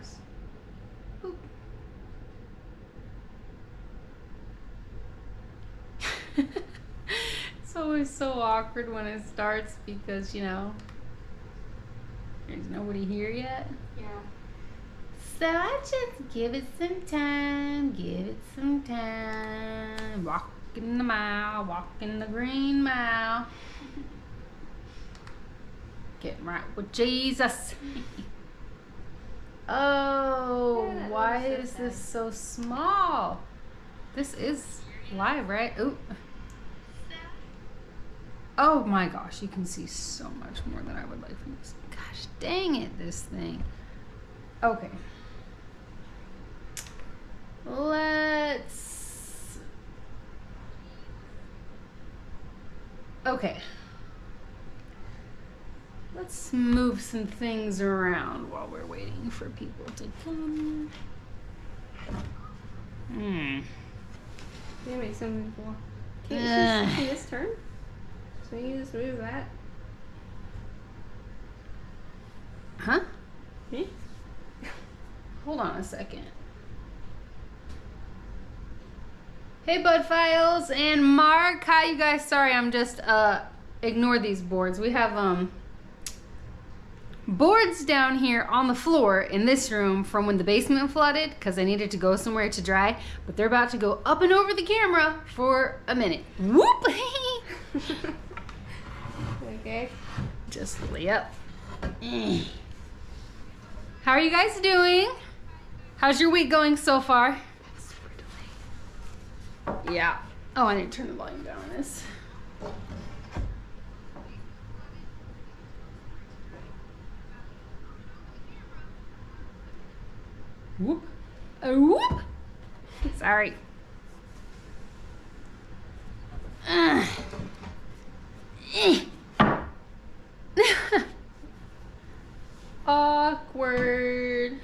us. Boop. It's always so awkward when it starts because, you know, there's nobody here yet. Yeah. So I just give it some time, give it some time. Walk in the mile, walk in the green mile. Getting right with Jesus. Oh, Yeah, why is so is sad. this so small? This is live, right? Ooh. Oh my gosh, you can see so much more than I would like from this. Gosh dang it, this thing. Okay. Okay. Let's move some things around while we're waiting for people to come. Yeah, make something cool. Ugh. Can this turn? So you just move that. Huh? Me? Hold on a second. Hey, Bud Files and Mark. Hi, you guys. Sorry, I'm just, ignore these boards. We have, boards down here on the floor in this room from when the basement flooded because I needed to go somewhere to dry, but they're about to go up and over the camera for a minute. Whoop! Okay. Just lay up. How are you guys doing? How's your week going so far? Yeah. Oh, I need to turn the volume down on this. Whoop. Whoop. Sorry. Awkward.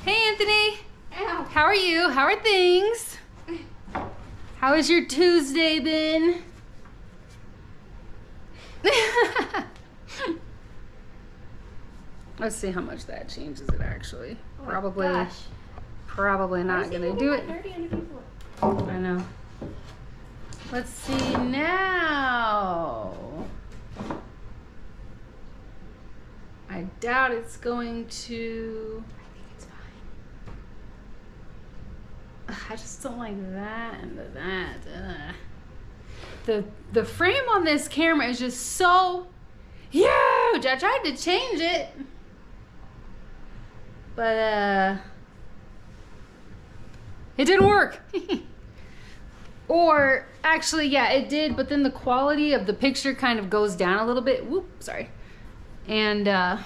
Hey, Anthony. Ow. How are you? How are things? How has your Tuesday been? Let's see how much that changes it actually. Oh my Probably gosh. Probably Why not is it gonna getting do that it. dirty under people? I know. Let's see now. I doubt it's going to. I think it's fine. Ugh, I just don't like that and that. The frame on this camera is just so huge. I tried to change it, but it didn't work. Or actually, yeah, it did, but then the quality of the picture kind of goes down a little bit. Whoop, sorry. And yeah.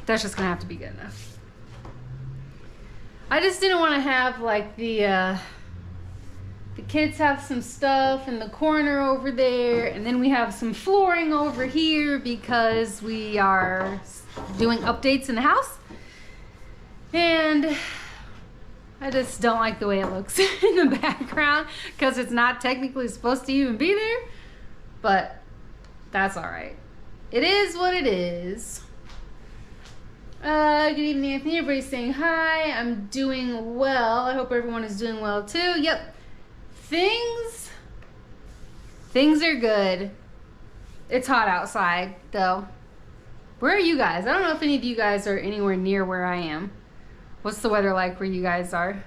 That's just gonna have to be good enough. I just didn't want to have like the kids have some stuff in the corner over there, and then we have some flooring over here because we are doing updates in the house. And I just don't like the way it looks in the background because it's not technically supposed to even be there, but that's all right. It is what it is. Good evening, Anthony. Everybody's saying hi. I'm doing well. I hope everyone is doing well too. Yep. Things are good. It's hot outside though. Where are you guys? I don't know if any of you guys are anywhere near where I am. What's the weather like where you guys are?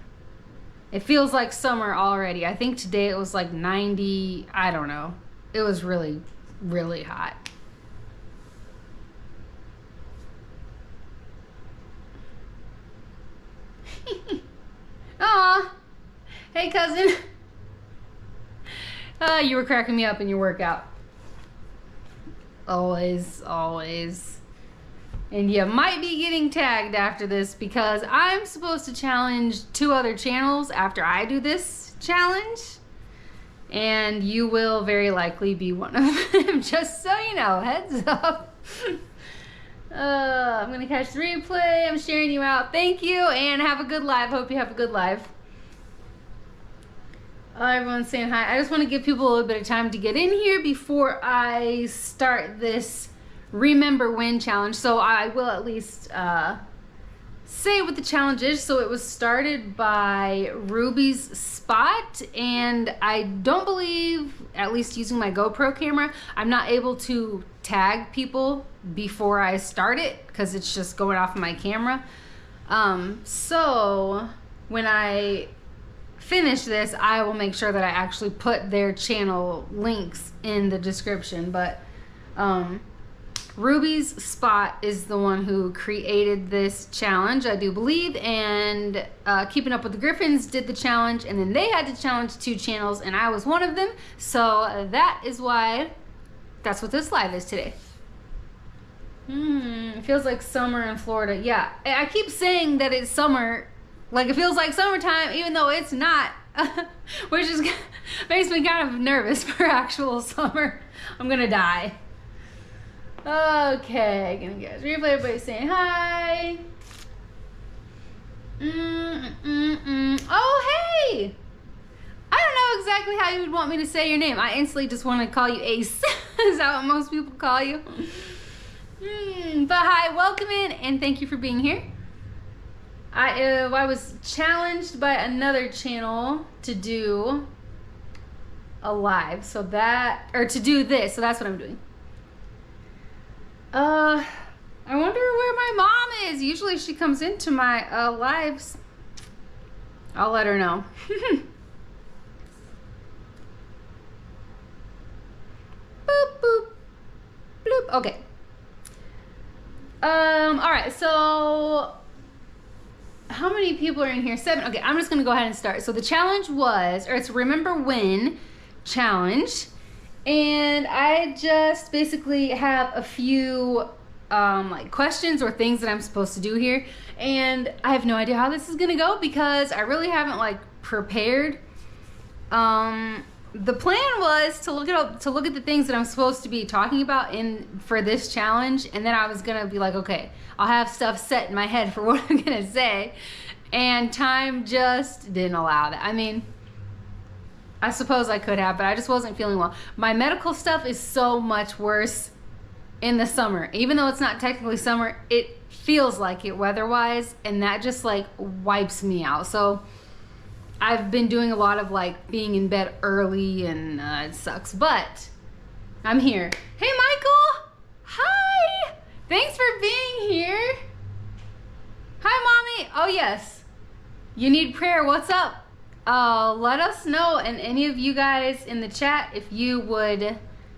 It feels like summer already. I think today it was like 90. I don't know. It was really, really hot. Aw. Hey, cousin. You were cracking me up in your workout. Always, always. And you might be getting tagged after this because I'm supposed to challenge 2 other channels after I do this challenge. And you will very likely be one of them, just so you know, heads up. I'm gonna catch the replay. I'm sharing you out. Thank you and have a good live. Hope you have a good live. Everyone's saying hi. I just want to give people a little bit of time to get in here before I start this Remember Win challenge. So I will at least say what the challenge is. So it was started by Ruby's Spot, and I don't believe, at least using my GoPro camera, I'm not able to tag people before I start it because it's just going off of my camera. So when I finish this, I will make sure that I actually put their channel links in the description. But Ruby's Spot is the one who created this challenge, I do believe, and Keeping Up with the Griffins did the challenge, and then they had to challenge 2 channels, and I was one of them. So that is why that's what this live is today. It feels like summer in Florida. Yeah, I keep saying that it's summer, like it feels like summertime, even though it's not, which is makes me kind of nervous for actual summer. I'm gonna die. Okay, gonna get replay. Everybody saying hi. Oh, hey! I don't know exactly how you would want me to say your name. I instantly just want to call you Ace. Is that what most people call you? But hi, welcome in, and thank you for being here. I was challenged by another channel to do a live, so that, or to do this, so that's what I'm doing. I wonder where my mom is. Usually she comes into my lives. I'll let her know. Boop, boop, bloop. Okay. All right, so how many people are in here? 7. Okay, I'm just gonna go ahead and start. So the challenge was, or it's Remember Win challenge, and I just basically have a few like questions or things that I'm supposed to do here, and I have no idea how this is gonna go because I really haven't like prepared. The plan was to look at the things that I'm supposed to be talking about for this challenge, and then I was gonna be like, okay, I'll have stuff set in my head for what I'm gonna say, and time just didn't allow that. I mean, I suppose I could have, but I just wasn't feeling well. My medical stuff is so much worse in the summer. Even though it's not technically summer, it feels like it weather-wise, and that just like wipes me out. So I've been doing a lot of like being in bed early, and it sucks, but I'm here. Hey, Michael! Hi! Thanks for being here. Hi, Mommy. Oh, yes. You need prayer. What's up? Let us know, and any of you guys in the chat, if you would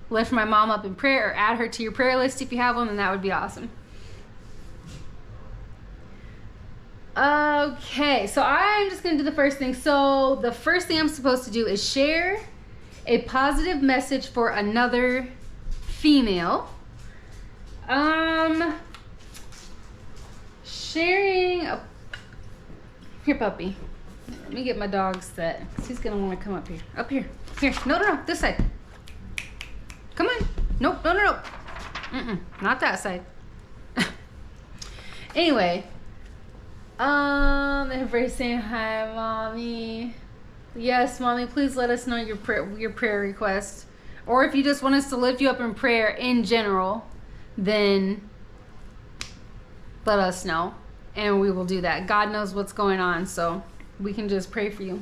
lift my mom up in prayer or add her to your prayer list if you have one, then that would be awesome. Okay, so I'm just gonna do the first thing. So the first thing I'm supposed to do is share a positive message for another female. Sharing a... Here, puppy. Let me get my dog set. He's gonna want to come up here. Up here. Here. No. This side. Come on. Nope. No. Not that side. Anyway. Everybody's saying hi, Mommy. Yes, Mommy. Please let us know your prayer request, or if you just want us to lift you up in prayer in general, then let us know, and we will do that. God knows what's going on, so we can just pray for you.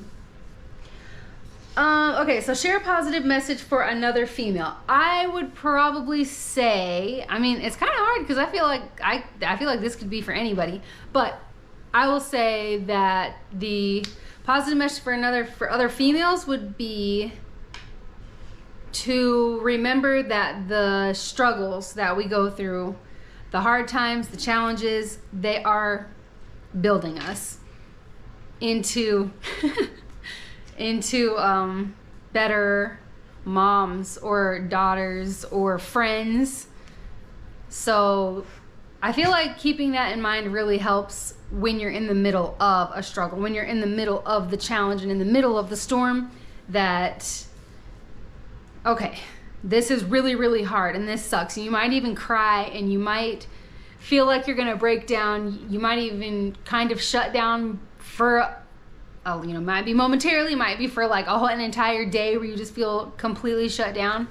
Okay, so share a positive message for another female. I would probably say, I mean, it's kind of hard because I feel like this could be for anybody, but I will say that the positive message for other females would be to remember that the struggles that we go through, the hard times, the challenges, they are building us into better moms or daughters or friends. So I feel like keeping that in mind really helps when you're in the middle of a struggle, when you're in the middle of the challenge and in the middle of the storm, that, okay, this is really, really hard and this sucks. And you might even cry, and you might feel like you're gonna break down. You might even kind of shut down for You know, might be momentarily, might be for like an entire day where you just feel completely shut down.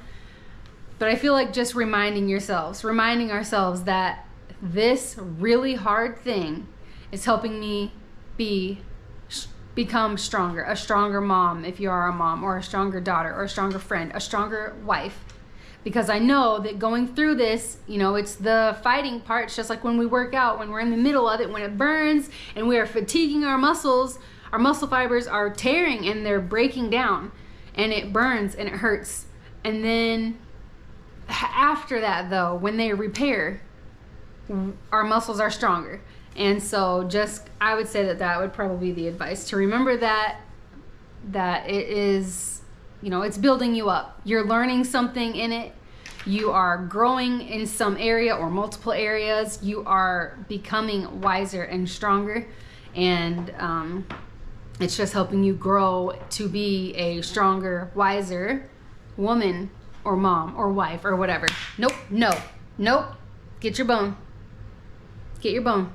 But I feel like just reminding ourselves that this really hard thing is helping me become stronger, a stronger mom if you are a mom, or a stronger daughter, or a stronger friend, a stronger wife. Because I know that going through this, you know, it's the fighting part. It's just like when we work out, when we're in the middle of it, when it burns and we are fatiguing our muscles, our muscle fibers are tearing and they're breaking down, and it burns and it hurts. And then after that, though, when they repair, our muscles are stronger. And so I would say that would probably be the advice, to remember that it is, you know, it's building you up. You're learning something in it. You are growing in some area or multiple areas. You are becoming wiser and stronger. And it's just helping you grow to be a stronger, wiser woman or mom or wife or whatever. Nope. Get your bone. Get your bone.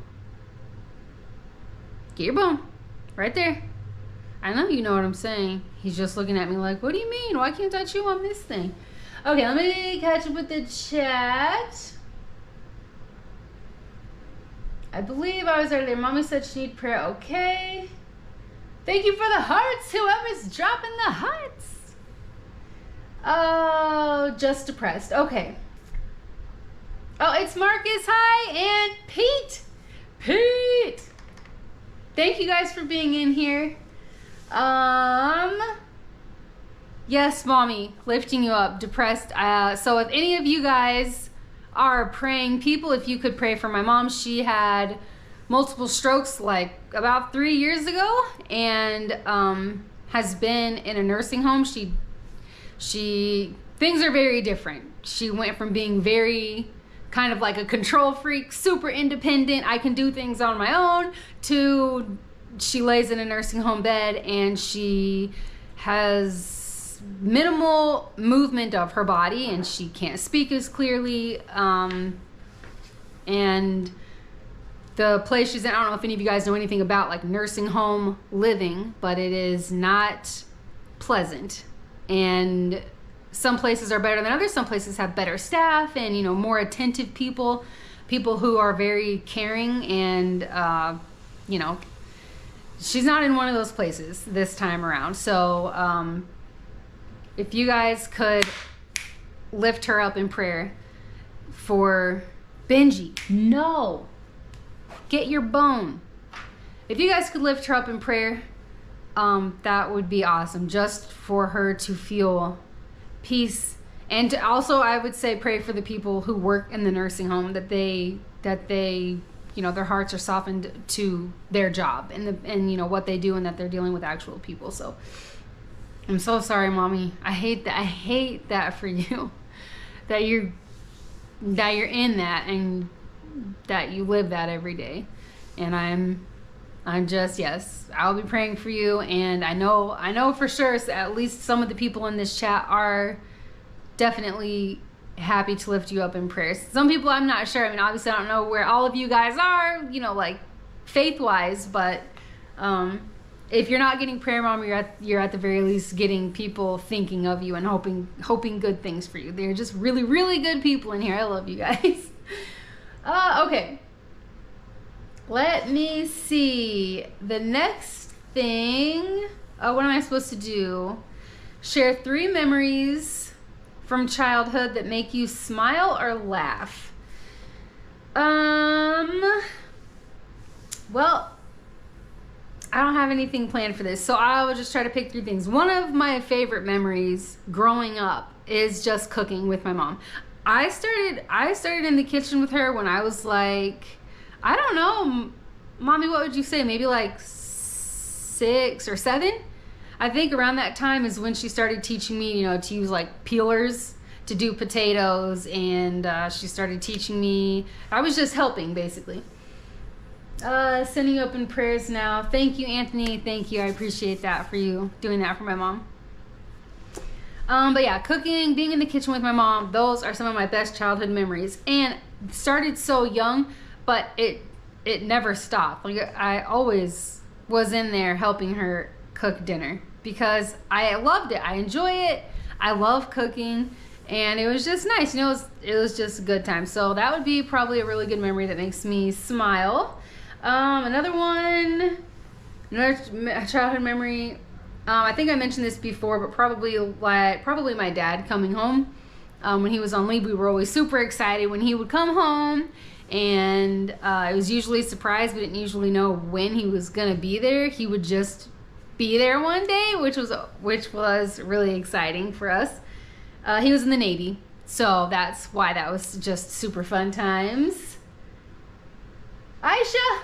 Get your bone. Right there. I know you know what I'm saying. He's just looking at me like, what do you mean? Why can't I chew on this thing? Okay, let me catch up with the chat. I believe I was already there. Mommy said she needed prayer. Okay. Thank you for the hearts. Whoever's dropping the hearts. Oh, just depressed. Okay. Oh, it's Marcus. Hi. And Pete. Thank you guys for being in here. Yes, Mommy, lifting you up, depressed. So if any of you guys are praying people, if you could pray for my mom. She had multiple strokes like about 3 years ago, and has been in a nursing home. She things are very different. She went from being very kind of like a control freak, super independent, I can do things on my own, to she lays in a nursing home bed and she has minimal movement of her body and she can't speak as clearly. And the place she's in, I don't know if any of you guys know anything about like nursing home living, but it is not pleasant. And some places are better than others. Some places have better staff and, you know, more attentive people who are very caring. And, you know, she's not in one of those places this time around. So if you guys could lift her up in prayer for Benji. No. Get your bone. If you guys could lift her up in prayer, that would be awesome. Just for her to feel peace. And to also, I would say, pray for the people who work in the nursing home, that they, you know, their hearts are softened to their job and you know, what they do, and that they're dealing with actual people. So I'm so sorry, Mommy. I hate that for you, that you're in that and that you live that every day. And I'm just, yes, I'll be praying for you. And I know for sure, at least some of the people in this chat are definitely happy to lift you up in prayers. Some people, I'm not sure. I mean, obviously I don't know where all of you guys are, you know, like faith-wise, but if you're not getting prayer, Mom, you're at the very least getting people thinking of you and hoping good things for you. They're just really, really good people in here. I love you guys. Okay. Let me see. The next thing, what am I supposed to do? Share 3 memories from childhood that make you smile or laugh. Well, I don't have anything planned for this, so I will just try to pick 3 things. One of my favorite memories growing up is just cooking with my mom. I started in the kitchen with her when I was like, I don't know, Mommy, what would you say? Maybe like 6 or 7? I think around that time is when she started teaching me, you know, to use like peelers to do potatoes, and she started teaching me. I was just helping, basically. Sending you up in prayers now. Thank you, Anthony. Thank you. I appreciate that for you doing that for my mom. But yeah, cooking, being in the kitchen with my mom, those are some of my best childhood memories. And started so young, but it never stopped. Like I always was in there helping her cook dinner because I loved it. I enjoy it. I love cooking, and it was just nice. You know, it was just a good time. So that would be probably a really good memory that makes me smile. Another one, another childhood memory. I think I mentioned this before, but probably my dad coming home. When he was on leave, we were always super excited when he would come home, and it was usually a surprise. We didn't usually know when he was gonna be there. He would just be there one day, which was really exciting for us. He was in the Navy, so that's why that was just super fun times. Aisha,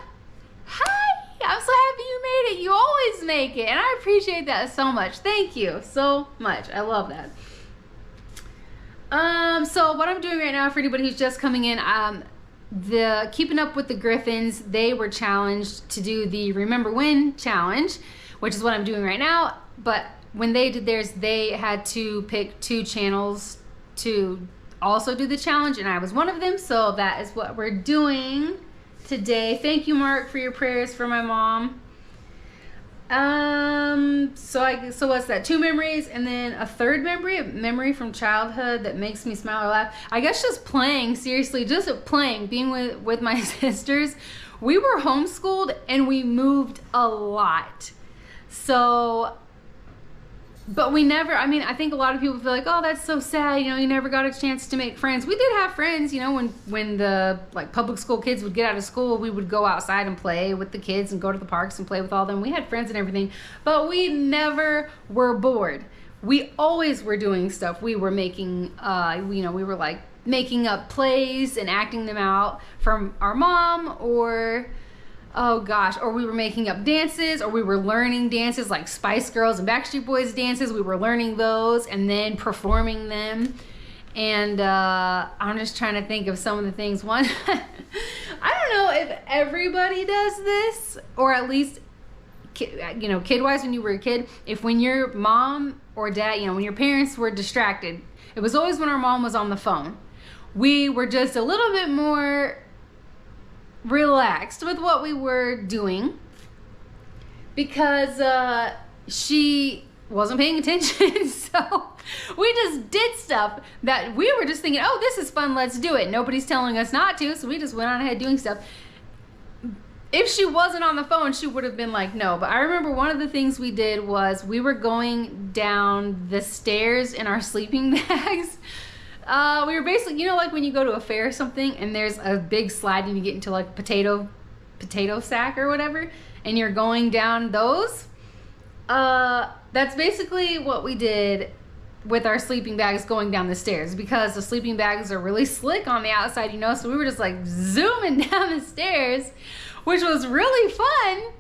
hi! I'm so happy you made it. You always make it, and I appreciate that so much. Thank you so much. I love that. So what I'm doing right now, for anybody who's just coming in, the Keeping Up with the Griffins, they were challenged to do the Remember When challenge, which is what I'm doing right now. But when they did theirs, they had to pick 2 channels to also do the challenge, and I was one of them. So that is what we're doing today. Thank you, Mark, for your prayers for my mom. So what's that? 2 memories, and then a third memory, a memory from childhood that makes me smile or laugh. I guess just playing, seriously, just playing, being with my sisters. We were homeschooled and we moved a lot. So, but we never, I mean, I think a lot of people feel like, oh, that's so sad, you know, you never got a chance to make friends. We did have friends, you know, when the like public school kids would get out of school, we would go outside and play with the kids and go to the parks and play with all them. We had friends and everything, but we never were bored. We always were doing stuff. We were making, you know, we were like making up plays and acting them out from our mom, or oh gosh, or we were making up dances, or we were learning dances like Spice Girls and Backstreet Boys dances. We were learning those and then performing them. And I'm just trying to think of some of the things. One, I don't know if everybody does this, or at least, you know, kid-wise, when you were a kid, if when your mom or dad, you know, when your parents were distracted, it was always when our mom was on the phone. We were just a little bit more relaxed with what we were doing because she wasn't paying attention. So we just did stuff that we were just thinking, oh, this is fun, let's do it. Nobody's telling us not to, so we just went on ahead doing stuff. If she wasn't on the phone, she would have been like, no. But I remember one of the things we did was we were going down the stairs in our sleeping bags. We were basically, you know, like when you go to a fair or something and there's a big slide and you get into like potato sack or whatever, and you're going down those. That's basically what we did with our sleeping bags going down the stairs, because the sleeping bags are really slick on the outside, you know, so we were just like zooming down the stairs, which was really fun.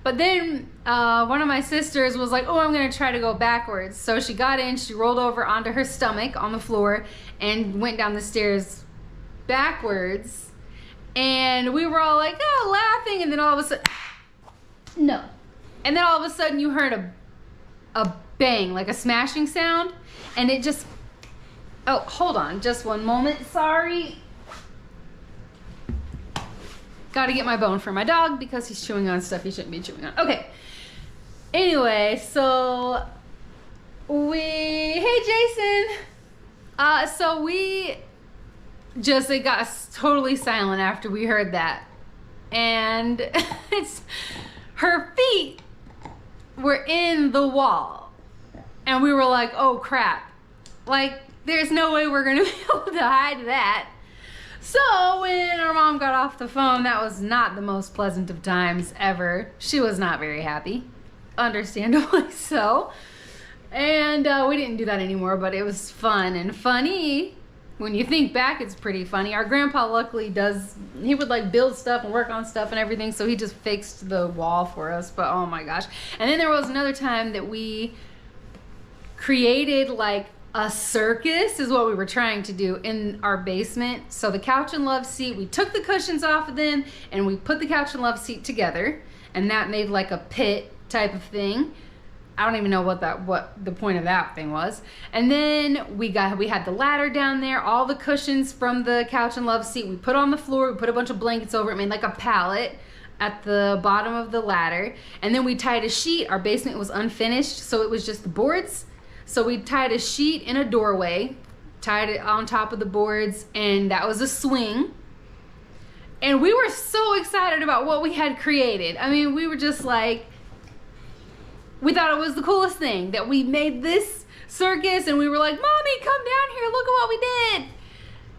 But then one of my sisters was like, oh, I'm gonna try to go backwards. So she got in, she rolled over onto her stomach on the floor and went down the stairs backwards. And we were all like, oh, laughing. And then all of a sudden, no. And then all of a sudden you heard a bang, like a smashing sound. And it just, oh, hold on, just one moment, sorry. Got to get my bone for my dog because he's chewing on stuff he shouldn't be chewing on. Okay. Anyway, so hey Jason. So we just, it got totally silent after we heard that. And her feet were in the wall. And we were like, oh crap. Like, there's no way we're going to be able to hide that. So when our mom got off the phone, that was not the most pleasant of times ever. She was not very happy, understandably so. And we didn't do that anymore, but it was fun and funny. When you think back, it's pretty funny. Our grandpa luckily he would like build stuff and work on stuff and everything, so he just fixed the wall for us, but oh my gosh. And then there was another time that we created like a circus, is what we were trying to do, in our basement. So the couch and love seat, we took the cushions off of them and we put the couch and love seat together, and that made like a pit type of thing. I don't even know what the point of that thing was. And then we had the ladder down there, all the cushions from the couch and love seat we put on the floor, we put a bunch of blankets over it, made like a pallet. at the bottom of the ladder, and then we tied a sheet. Our basement was unfinished, so it was just the boards. So we tied a sheet in a doorway, tied it on top of the boards, and that was a swing. And we were so excited about what we had created. I mean, we were just like, we thought it was the coolest thing that we made this circus, and we were like, Mommy, come down here, look at what we did.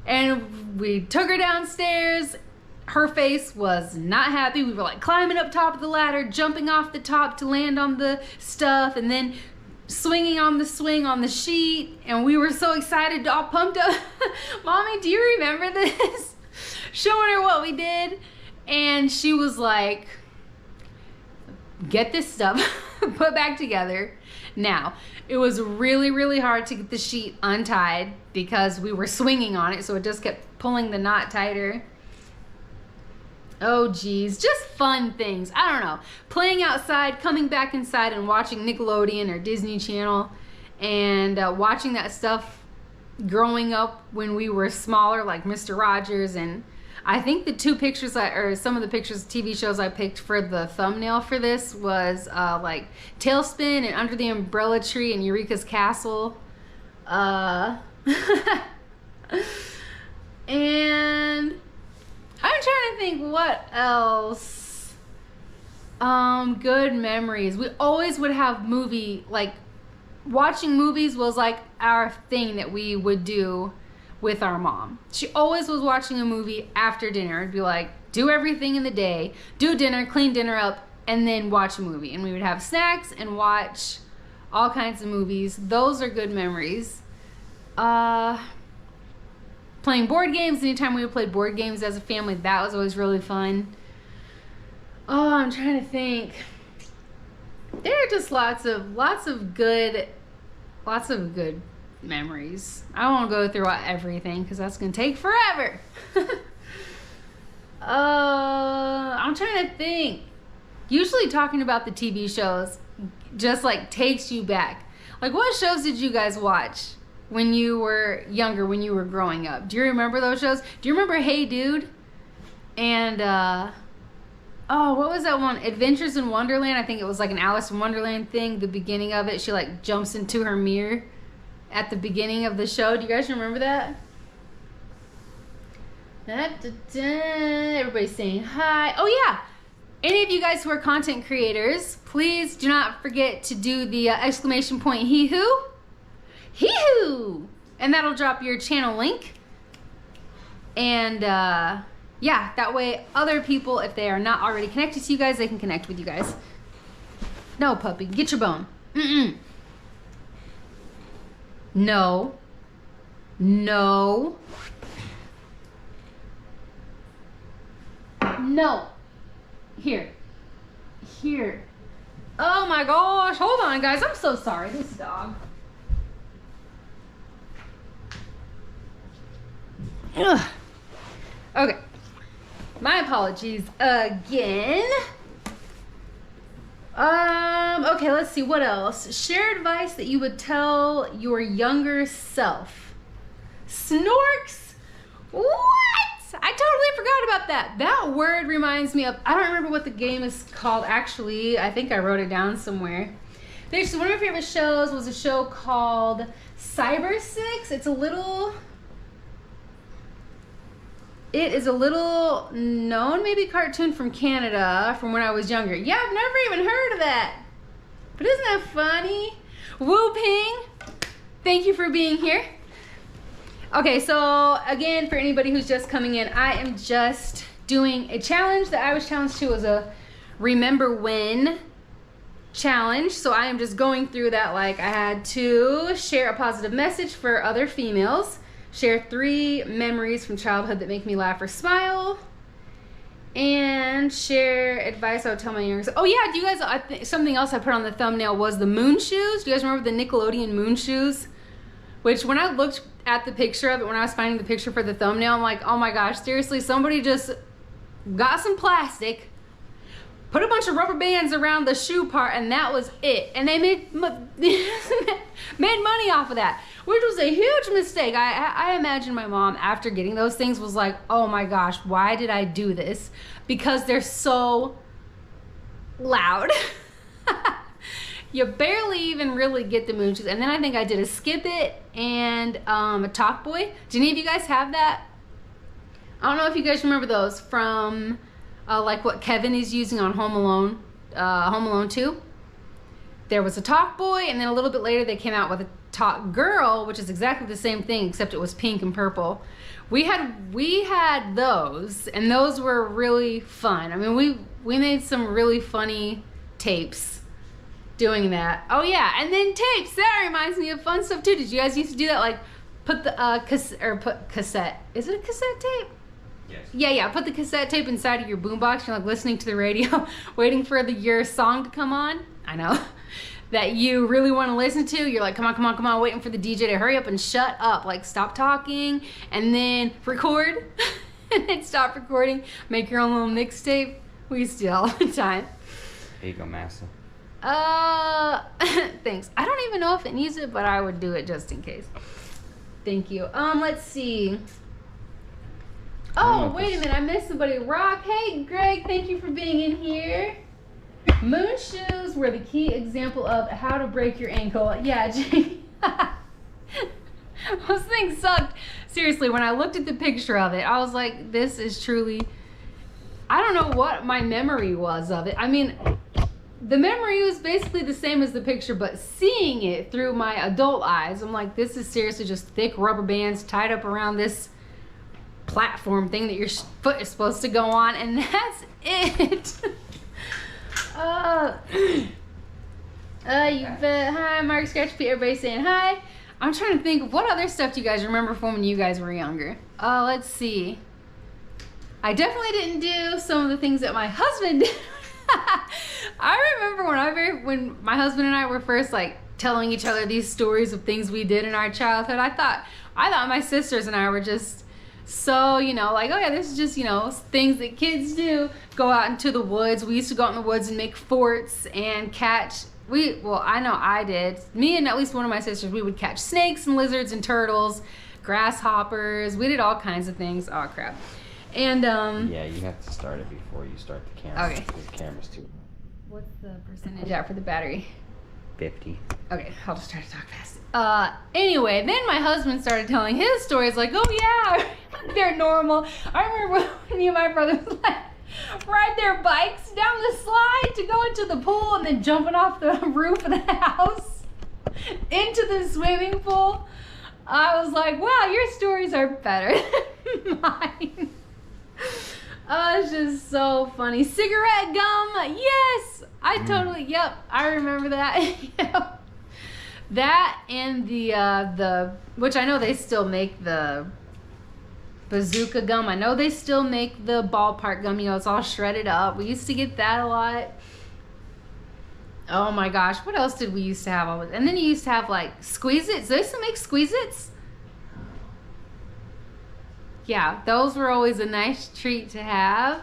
And we took her downstairs. Her face was not happy. We were like climbing up top of the ladder, jumping off the top to land on the stuff, and then swinging on the swing on the sheet. And we were so excited, all pumped up. Mommy, do you remember this? Showing her what we did. And she was like, get this stuff put back together. Now, it was really, really hard to get the sheet untied because we were swinging on it, so it just kept pulling the knot tighter. Oh geez, just fun things. I don't know. Playing outside, coming back inside and watching Nickelodeon or Disney Channel, and watching that stuff growing up when we were smaller, like Mr. Rogers. And I think the two pictures, or some of the pictures, TV shows I picked for the thumbnail for this was like Tailspin and Under the Umbrella Tree and Eureka's Castle. And I'm trying to think what else. Good memories. We always would have watching movies was like our thing that we would do with our mom. She always was watching a movie after dinner. It'd be like, do everything in the day, do dinner, clean dinner up, and then watch a movie. And we would have snacks and watch all kinds of movies. Those are good memories. Playing board games. Anytime we would play board games as a family, that was always really fun. Oh, I'm trying to think. There are just lots of good memories. I won't go through everything because that's gonna take forever. I'm trying to think. Usually talking about the TV shows just like takes you back. Like, what shows did you guys watch when you were younger, when you were growing up? Do you remember those shows? Do you remember Hey Dude? And what was that one? Adventures in Wonderland. I think it was like an Alice in Wonderland thing. The beginning of it, she like jumps into her mirror at the beginning of the show. Do you guys remember that? Everybody's saying hi. Oh yeah. Any of you guys who are content creators, please do not forget to do the exclamation point hee-hoo. Hee-hoo! And that'll drop your channel link. And yeah, that way other people, if they are not already connected to you guys, they can connect with you guys. No, puppy, get your bone. No. No. No. Here. Here. Oh my gosh. Hold on, guys. I'm so sorry. This dog. Ugh. Okay. My apologies again. Okay, let's see. What else? Share advice that you would tell your younger self. Snorks? What? I totally forgot about that. That word reminds me of, I don't remember what the game is called actually. I think I wrote it down somewhere. There's one of my favorite shows was a show called Cyber Six. It is a little known maybe cartoon from Canada from when I was younger. Yeah, I've never even heard of that. But isn't that funny? Woo Ping, thank you for being here. Okay, so again, for anybody who's just coming in, I am just doing a challenge that I was challenged to as a Remember When challenge. So I am just going through that. Like, I had to share a positive message for other females, share 3 memories from childhood that make me laugh or smile, and share advice I would tell my younger self. Oh yeah, do you guys, something else I put on the thumbnail was the moon shoes. Do you guys remember the Nickelodeon moon shoes? Which when I looked at the picture of it, when I was finding the picture for the thumbnail, I'm like, oh my gosh, seriously, somebody just got some plastic, put a bunch of rubber bands around the shoe part, and that was it. And they made money off of that, which was a huge mistake. I imagine my mom, after getting those things, was like, oh my gosh, why did I do this? Because they're so loud. You barely even really get the moon shoes. And then I think I did a Skip It and a Talk Boy. Do any of you guys have that? I don't know if you guys remember those from like what Kevin is using on Home Alone 2. There was a Talk Boy, and then a little bit later they came out with a Talk Girl, which is exactly the same thing except it was pink and purple. We had those, and those were really fun. I mean, we made some really funny tapes doing that. Oh yeah, and then tapes. That reminds me of fun stuff too. Did you guys used to do that? Like put the cassette. Is it a cassette tape? Yes. Yeah. Put the cassette tape inside of your boombox. You're like listening to the radio, waiting for your song to come on. I know. That you really want to listen to. You're like, come on, waiting for the DJ to hurry up and shut up. Like, stop talking, and then record, and then stop recording. Make your own little mixtape. We used to do it all the time. Here you go, Master. Thanks. I don't even know if it needs it, but I would do it just in case. Thank you. Let's see. Oh, wait a minute. I missed somebody. Rock. Hey, Greg. Thank you for being in here. Moon shoes were the key example of how to break your ankle. Yeah, Jake. Those things sucked. Seriously, when I looked at the picture of it, I was like, this is truly... I don't know what my memory was of it. I mean, the memory was basically the same as the picture, but seeing it through my adult eyes, I'm like, this is seriously just thick rubber bands tied up around this platform thing that your foot is supposed to go on, and that's it. Hi, Mark Scratch Pete, everybody saying hi. I'm trying to think of what other stuff do you guys remember from when you guys were younger. Let's see. I definitely didn't do some of the things that my husband did. I remember when my husband and I were first like telling each other these stories of things we did in our childhood. I thought my sisters and I were just so, like, oh yeah, this is just, things that kids do. Go out into the woods. We used to go out in the woods and make forts and catch, I know I did. Me and at least one of my sisters, we would catch snakes and lizards and turtles, grasshoppers. We did all kinds of things. Oh, crap. And, yeah, you have to start it before you start the camera. Okay. Because the camera's too... What's the percentage out for the battery? 50. Okay, I'll just try to talk fast. Anyway, then my husband started telling his stories like, oh yeah, they're normal. I remember when me and my brother would like ride their bikes down the slide to go into the pool and then jumping off the roof of the house into the swimming pool. I was like, wow, your stories are better than mine. Oh, it's just so funny. Cigarette gum, yes! I remember that. Yep. That and the which I know they still make the bazooka gum. I know they still make the ballpark gum, it's all shredded up. We used to get that a lot. Oh my gosh, what else did we used to have? And then you used to have like Squeeze-Its. They still make Squeeze-Its? Yeah, those were always a nice treat to have.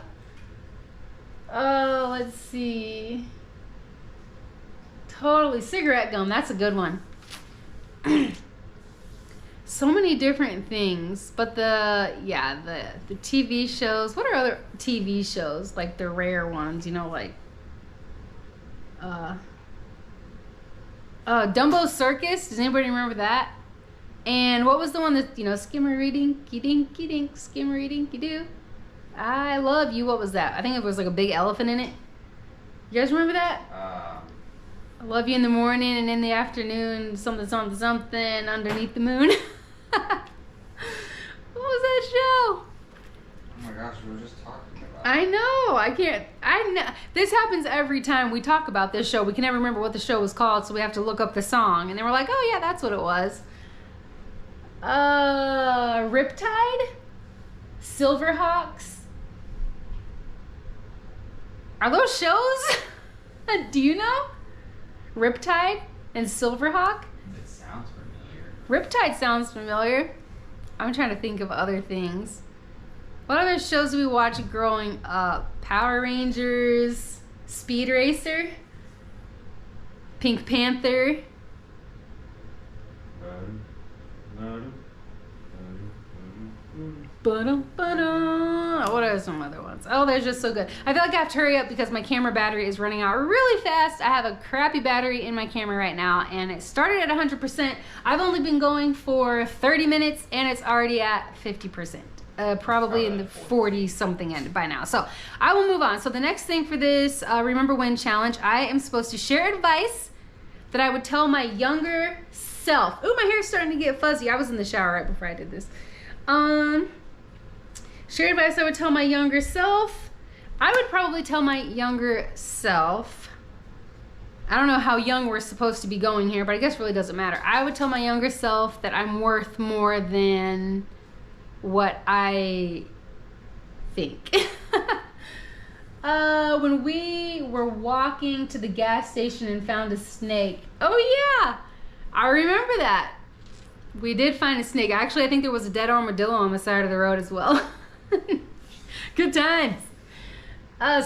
Oh, let's see. Totally. Cigarette gum. That's a good one. So many different things. But the TV shows. What are other TV shows? Like the rare ones, like Dumbo's Circus. Does anybody remember that? And what was the one that, skimmery-dinky-dinky-dink, skimmery-dinky-doo? I love you. What was that? I think it was like a big elephant in it. You guys remember that? I love you in the morning and in the afternoon, something, something, something, underneath the moon. What was that show? Oh my gosh, we were just talking about it. I know. This happens every time we talk about this show. We can never remember what the show was called, so we have to look up the song. And then we're like, oh yeah, that's what it was. Riptide? Silverhawks? Are those shows? Do you know? Riptide and Silverhawk? It sounds familiar. Riptide sounds familiar. I'm trying to think of other things. What other shows did we watch growing up? Power Rangers. Speed Racer, Pink Panther. What are some other ones? Oh, they're just so good. I feel like I have to hurry up because my camera battery is running out really fast. I have a crappy battery in my camera right now, and it started at 100%. I've only been going for 30 minutes, and it's already at 50%. Probably in the 40 something end by now. So I will move on. So the next thing for this Remember When challenge, I am supposed to share advice that I would tell my younger self. Ooh, my hair's starting to get fuzzy. I was in the shower right before I did this. Share advice I would tell my younger self. I would probably tell my younger self, I don't know how young we're supposed to be going here, but I guess it really doesn't matter. I would tell my younger self that I'm worth more than what I think. When we were walking to the gas station and found a snake. Oh yeah, I remember that. We did find a snake. Actually, I think there was a dead armadillo on the side of the road as well. Good times.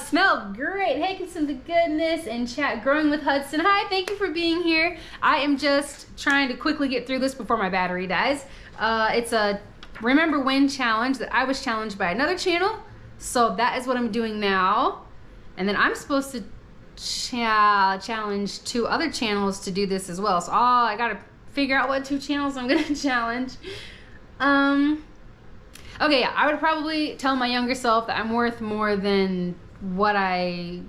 Smelled great. Hey, some to goodness and chat. Growing with Hudson. Hi, thank you for being here. I am just trying to quickly get through this before my battery dies. It's a Remember When challenge that I was challenged by another channel. So that is what I'm doing now. And then I'm supposed to challenge 2 other channels to do this as well. So I gotta figure out what 2 channels I'm gonna challenge. Okay, yeah, I would probably tell my younger self that I'm worth more than what I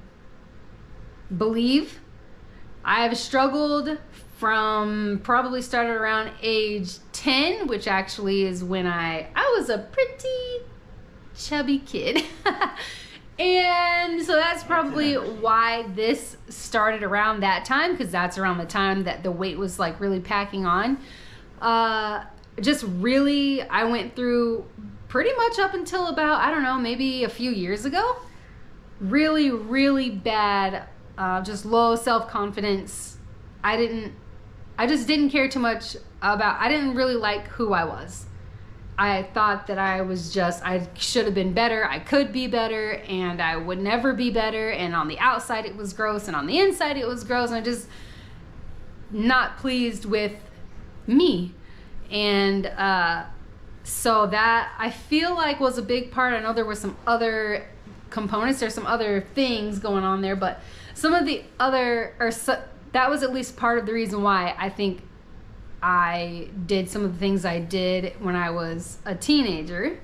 believe. I have struggled from probably started around age 10, which actually is when I was a pretty chubby kid. And so that's probably why this started around that time, because that's around the time that the weight was like really packing on. Just really, I went through pretty much up until about, I don't know, maybe a few years ago. Really, really bad, just low self-confidence. I just didn't care too much about, I didn't really like who I was. I thought that I should have been better, I could be better, and I would never be better, and on the outside it was gross, and on the inside it was gross, and I just not pleased with me. And so that I feel like was a big part. I know there were some other components, there's some other things going on there, but some of the other, that was at least part of the reason why I think I did some of the things I did when I was a teenager,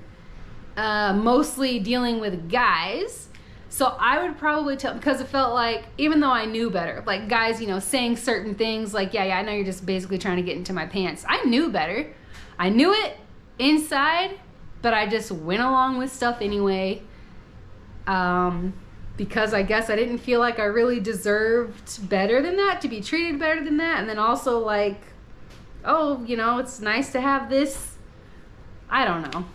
mostly dealing with guys. So I would probably tell, because it felt like, even though I knew better, like guys, you know, saying certain things like, yeah, I know you're just basically trying to get into my pants. I knew better. I knew it inside, but I just went along with stuff anyway. Because I guess I didn't feel like I really deserved better than that, to be treated better than that. And then also like, oh, you know, it's nice to have this, I don't know,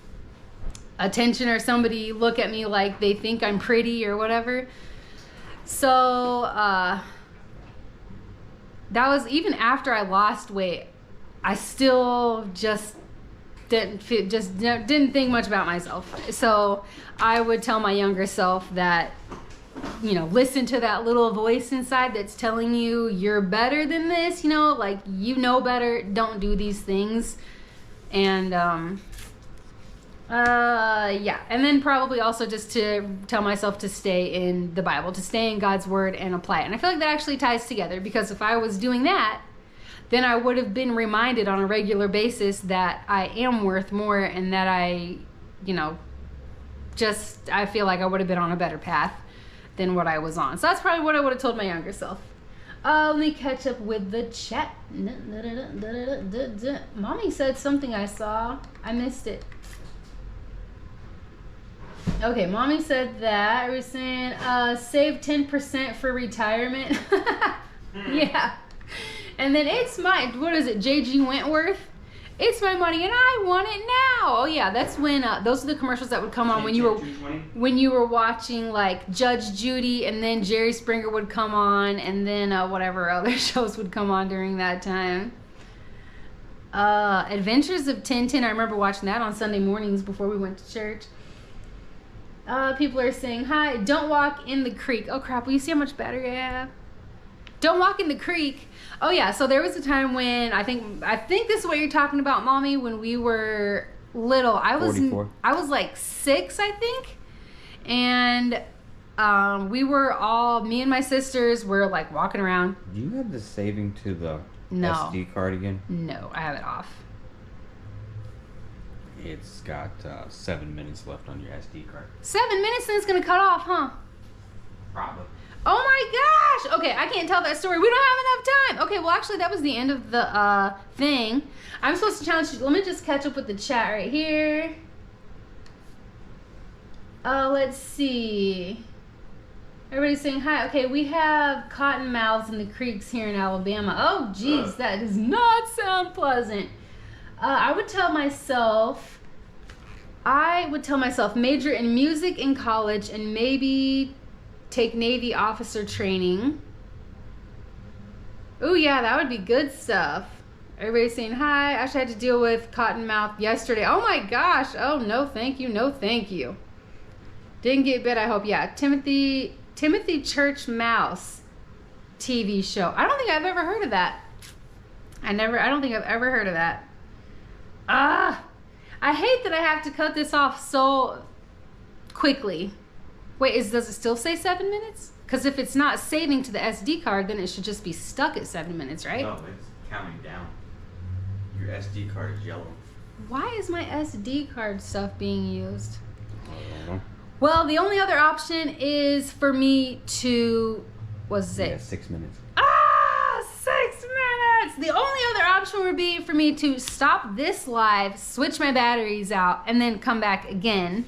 attention, or somebody look at me like they think I'm pretty or whatever. So that was even after I lost weight. I still just didn't think much about myself. So I would tell my younger self that, you know, listen to that little voice inside that's telling you you're better than this, you know, like, you know better, don't do these things. And yeah, and then probably also just to tell myself to stay in the Bible, to stay in God's word and apply it. And I feel like that actually ties together, because if I was doing that, then I would have been reminded on a regular basis that I am worth more, and that I, you know, I feel like I would have been on a better path than what I was on. So that's probably what I would have told my younger self. Let me catch up with the chat. Mommy said something I saw. I missed it. Okay, Mommy said that. I was saying, save 10% for retirement. Yeah. And then it's my, what is it, JG Wentworth? It's my money and I want it now. Oh yeah, that's when, those are the commercials that would come on when you were watching like Judge Judy, and then Jerry Springer would come on, and then whatever other shows would come on during that time. Adventures of Tintin, I remember watching that on Sunday mornings before we went to church. People are saying hi. Don't walk in the creek. Oh crap, will you see how much battery I have? Don't walk in the creek. Oh yeah, so there was a time when I think this is what you're talking about, Mommy, when we were little. I was 44. I was like 6, I think. And we were all, me and my sisters were like walking around. Do you have the saving to the No. SD card again? No, I have it off. It's got 7 minutes left on your SD card. 7 minutes and it's gonna cut off, huh? Probably. Oh my gosh! Okay, I can't tell that story. We don't have enough time. Okay, well actually that was the end of the thing. I'm supposed to challenge you. Let me just catch up with the chat right here. Let's see. Everybody's saying hi. Okay, we have cottonmouths in the creeks here in Alabama. Oh geez, that does not sound pleasant. I would tell myself major in music in college and maybe take Navy officer training. Oh yeah, that would be good stuff. Everybody's saying hi. I actually had to deal with cottonmouth yesterday. Oh my gosh. Oh no, thank you. No, thank you. Didn't get bit, I hope. Yeah, Timothy Church Mouse TV show. I don't think I've ever heard of that. I don't think I've ever heard of that. I hate that I have to cut this off so quickly. Wait, does it still say 7 minutes? Because if it's not saving to the SD card, then it should just be stuck at 7 minutes, right? No, it's counting down. Your SD card is yellow. Why is my SD card stuff being used? I don't know. Well, the only other option is for me to, what's it? Yeah, 6 minutes. 6 minutes! The only other option would be for me to stop this live, switch my batteries out, and then come back again.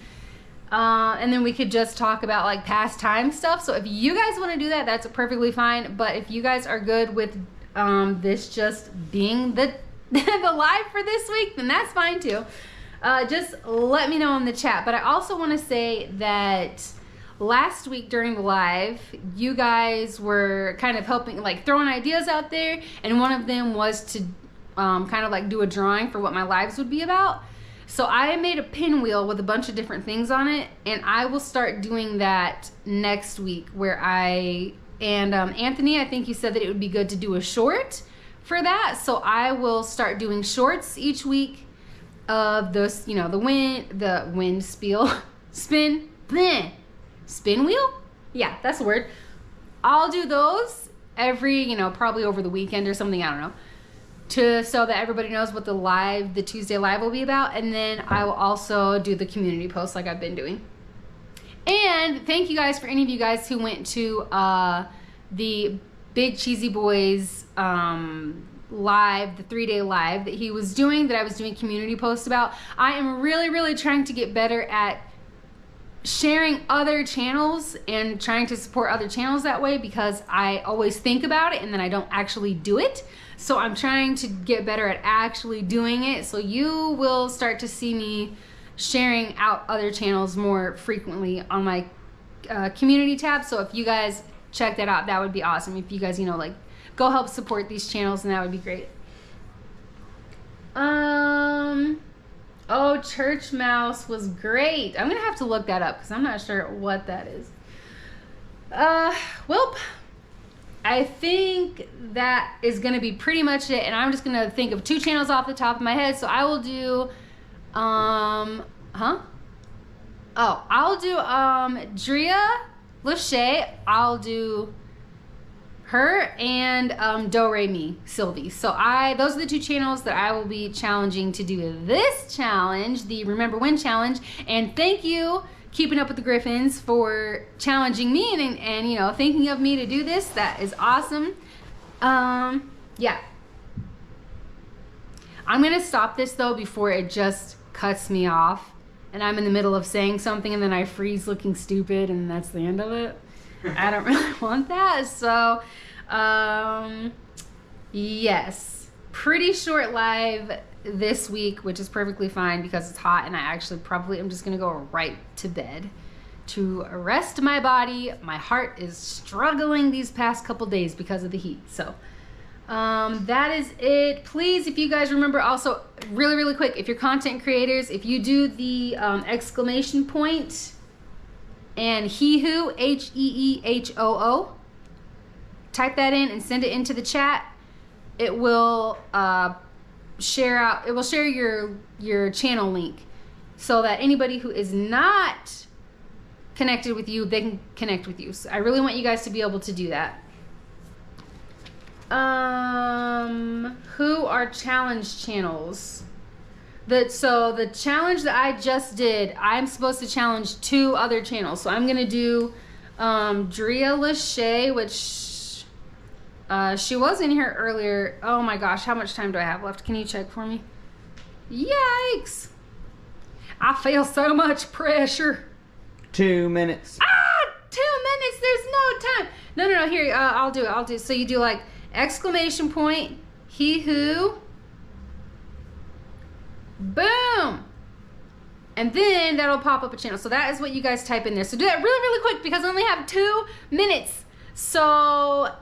And then we could just talk about like past time stuff. So if you guys want to do that, that's perfectly fine. But if you guys are good with this just being the the live for this week, then that's fine too. Just let me know in the chat. But I also want to say that last week during the live, you guys were kind of helping, like throwing ideas out there. And one of them was to kind of like do a drawing for what my lives would be about. So I made a pinwheel with a bunch of different things on it, and I will start doing that next week where Anthony, I think you said that it would be good to do a short for that. So I will start doing shorts each week of those, you know, the wind spin wheel. Yeah, that's the word. I'll do those every, probably over the weekend or something. I don't know. So that everybody knows what the Tuesday live will be about. And then I will also do the community posts like I've been doing. And thank you guys for any of you guys who went to the Big Cheesy Boys live, the 3-day live that he was doing, that I was doing community posts about. I am really, really trying to get better at sharing other channels and trying to support other channels that way, because I always think about it and then I don't actually do it. So I'm trying to get better at actually doing it. So you will start to see me sharing out other channels more frequently on my community tab. So if you guys check that out, that would be awesome. If you guys, go help support these channels, and that would be great. Oh, Church Mouse was great. I'm gonna have to look that up because I'm not sure what that is. Well, I think that is gonna be pretty much it, and I'm just gonna think of 2 channels off the top of my head. So I will do, I'll do Drea Lachey. I'll do her and Do Re Mi Sylvie. So those are the 2 channels that I will be challenging to do this challenge, the Remember When challenge. And thank you, Keeping Up with the Griffins, for challenging me and thinking of me to do this. That is awesome. Yeah. I'm gonna stop this though before it just cuts me off and I'm in the middle of saying something and then I freeze looking stupid and that's the end of it. I don't really want that. So, yes, pretty short live this week, which is perfectly fine because it's hot and I actually probably am just going to go right to bed to rest my body. My heart is struggling these past couple days because of the heat. So, that is it. Please, if you guys remember, also really, really quick, if you're content creators, if you do the exclamation point and Heehoo, Heehoo. Type that in and send it into the chat. It will share out. It will share your channel link so that anybody who is not connected with you, they can connect with you. So I really want you guys to be able to do that. Who are challenge channels? So the challenge that I just did, I'm supposed to challenge 2 other channels. So I'm gonna do Drea Lachey, which she was in here earlier. Oh my gosh, how much time do I have left? Can you check for me? Yikes! I feel so much pressure. 2 minutes. 2 minutes. There's no time. No. Here, I'll do it. So you do like exclamation point, Heehoo. Boom. And then that'll pop up a channel. So that is what you guys type in there. So do that really, really quick because I only have 2 minutes. So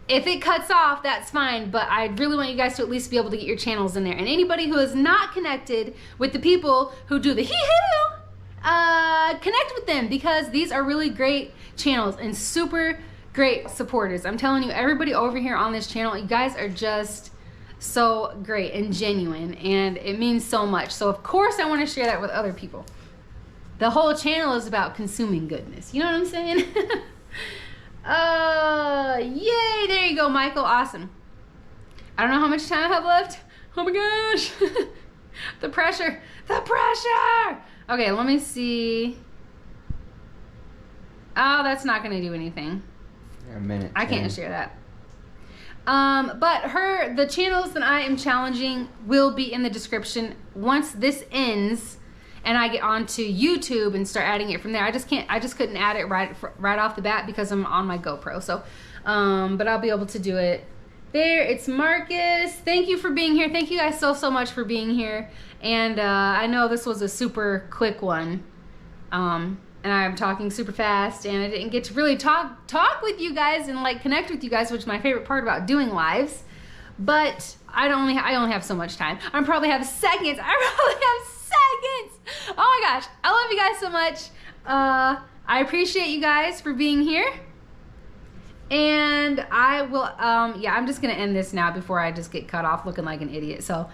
if it cuts off, that's fine. But I really want you guys to at least be able to get your channels in there. And anybody who is not connected with the people who do the Heehoo, connect with them because these are really great channels and super great supporters. I'm telling you, everybody over here on this channel, you guys are just so great and genuine, and it means so much. So of course I want to share that with other people. The whole channel is about consuming goodness. You know what I'm saying? Yay, there you go, Michael. Awesome. I don't know how much time I have left. Oh my gosh. The pressure. Okay, let me see. Oh, that's not going to do anything. A minute. I can't share that. But the channels that I am challenging will be in the description once this ends and I get onto YouTube and start adding it from there. I just couldn't add it right off the bat because I'm on my GoPro. So, but I'll be able to do it there. It's Marcus. Thank you for being here. Thank you guys so much for being here. And I know this was a super quick one. And I'm talking super fast and I didn't get to really talk with you guys and like connect with you guys, which is my favorite part about doing lives. But I only have so much time. I probably have seconds. Oh my gosh. I love you guys so much. I appreciate you guys for being here. And I will, I'm just going to end this now before I just get cut off looking like an idiot. So